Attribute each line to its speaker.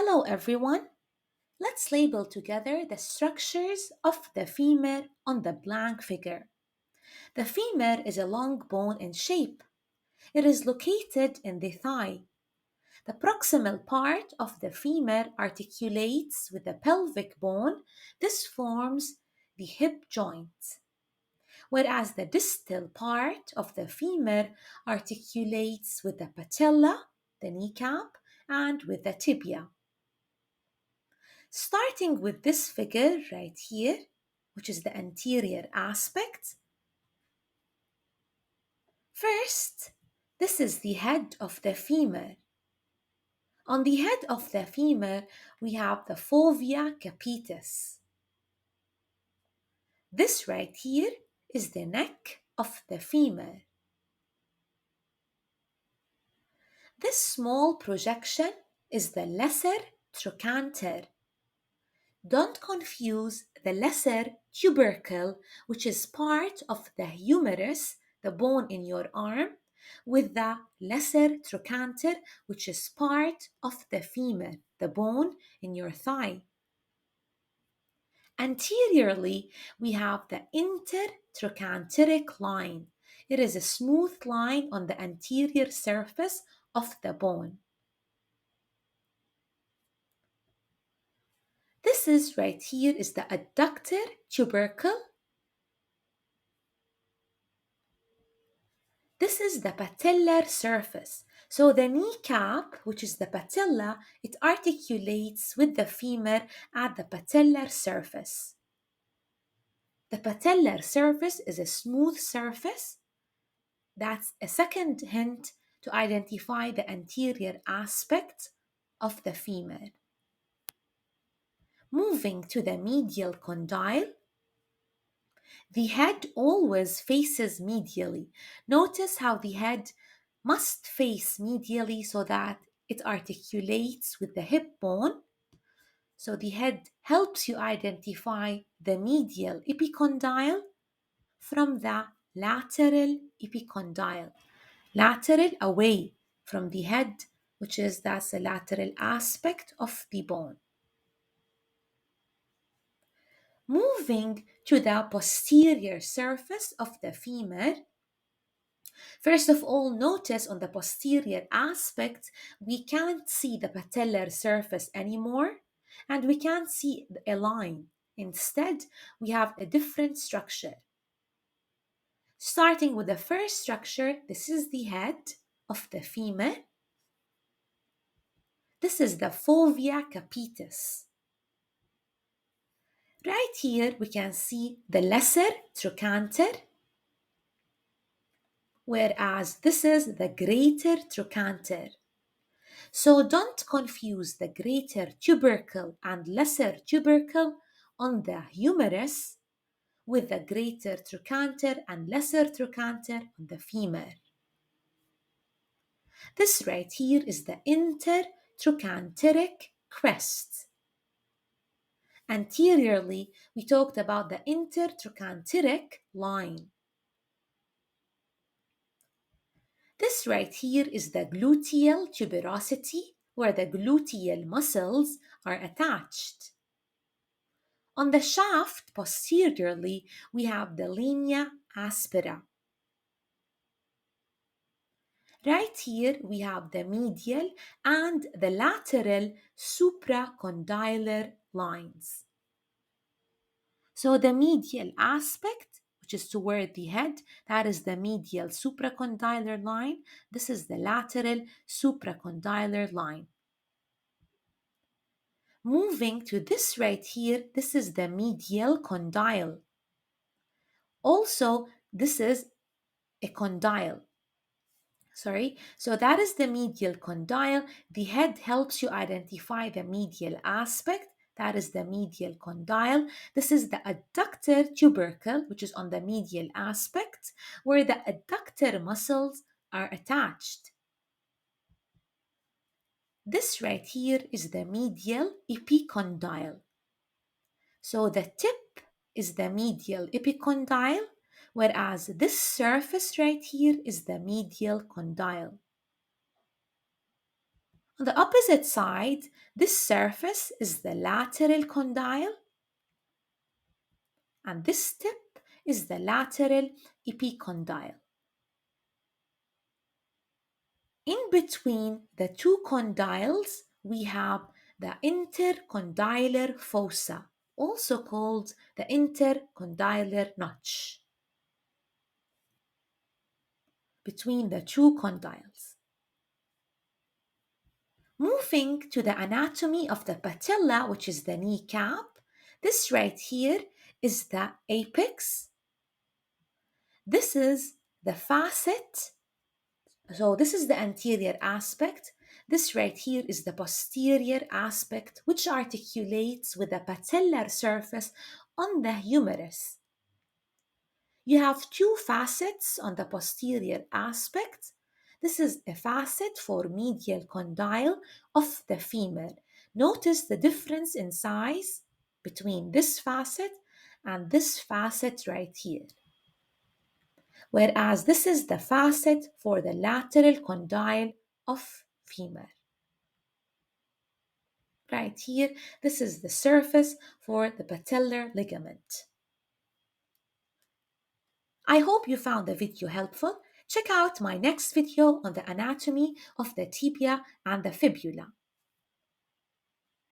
Speaker 1: Hello, everyone. Let's label together the structures of the femur on the blank figure. The femur is a long bone in shape. It is located in the thigh. The proximal part of the femur articulates with the pelvic bone. This forms the hip joint, whereas the distal part of the femur articulates with the patella, the kneecap, and with the tibia. Starting with this figure right here, which is the anterior aspect. First, this is the head of the femur. On the head of the femur, we have the fovea capitis. This right here is the neck of the femur. This small projection is the lesser trochanter. Don't confuse the lesser tubercle, which is part of the humerus, the bone in your arm, with the lesser trochanter, which is part of the femur, the bone in your thigh. Anteriorly, we have the intertrochanteric line. It is a smooth line on the anterior surface of the bone. This is right here is the adductor tubercle. This is the patellar surface. So the kneecap, which is the patella, it articulates with the femur at the patellar surface. The patellar surface is a smooth surface. That's a second hint to identify the anterior aspect of the femur. Moving to the medial condyle, the head always faces medially. Notice how the head must face medially so that it articulates with the hip bone. So the head helps you identify the medial epicondyle from the lateral epicondyle. Lateral away from the head, which is that's the lateral aspect of the bone. Moving to the posterior surface of the femur, first of all, notice on the posterior aspect, we can't see the patellar surface anymore, and we can't see a line. Instead, we have a different structure. Starting with the first structure, this is the head of the femur. This is the fovea capitis. Right here, we can see the lesser trochanter, whereas this is the greater trochanter. So don't confuse the greater tubercle and lesser tubercle on the humerus with the greater trochanter and lesser trochanter on the femur. This right here is the intertrochanteric crest. Anteriorly, we talked about the intertrochanteric line. This right here is the gluteal tuberosity, where the gluteal muscles are attached. On the shaft posteriorly, we have the linea aspera. Right here, we have the medial and the lateral supracondylar lines. So the medial aspect, which is toward the head, that is the medial supracondylar line. This is the lateral supracondylar line. Moving to this right here, this is the medial condyle. Also, this is a condyle. So that is the medial condyle. The head helps you identify the medial aspect. That is the medial condyle. This is the adductor tubercle, which is on the medial aspect, where the adductor muscles are attached. This right here is the medial epicondyle. So the tip is the medial epicondyle, whereas this surface right here is the medial condyle. On the opposite side, this surface is the lateral condyle, and this tip is the lateral epicondyle. In between the two condyles, we have the intercondylar fossa, also called the intercondylar notch, between the two condyles. Moving to the anatomy of the patella, which is the kneecap, this right here is the apex. This is the facet. So this is the anterior aspect. This right here is the posterior aspect, which articulates with the patellar surface on the humerus. You have two facets on the posterior aspect. This is a facet for medial condyle of the femur. Notice the difference in size between this facet and this facet right here. Whereas this is the facet for the lateral condyle of femur. Right here, this is the surface for the patellar ligament. I hope you found the video helpful. Check out my next video on the anatomy of the tibia and the fibula.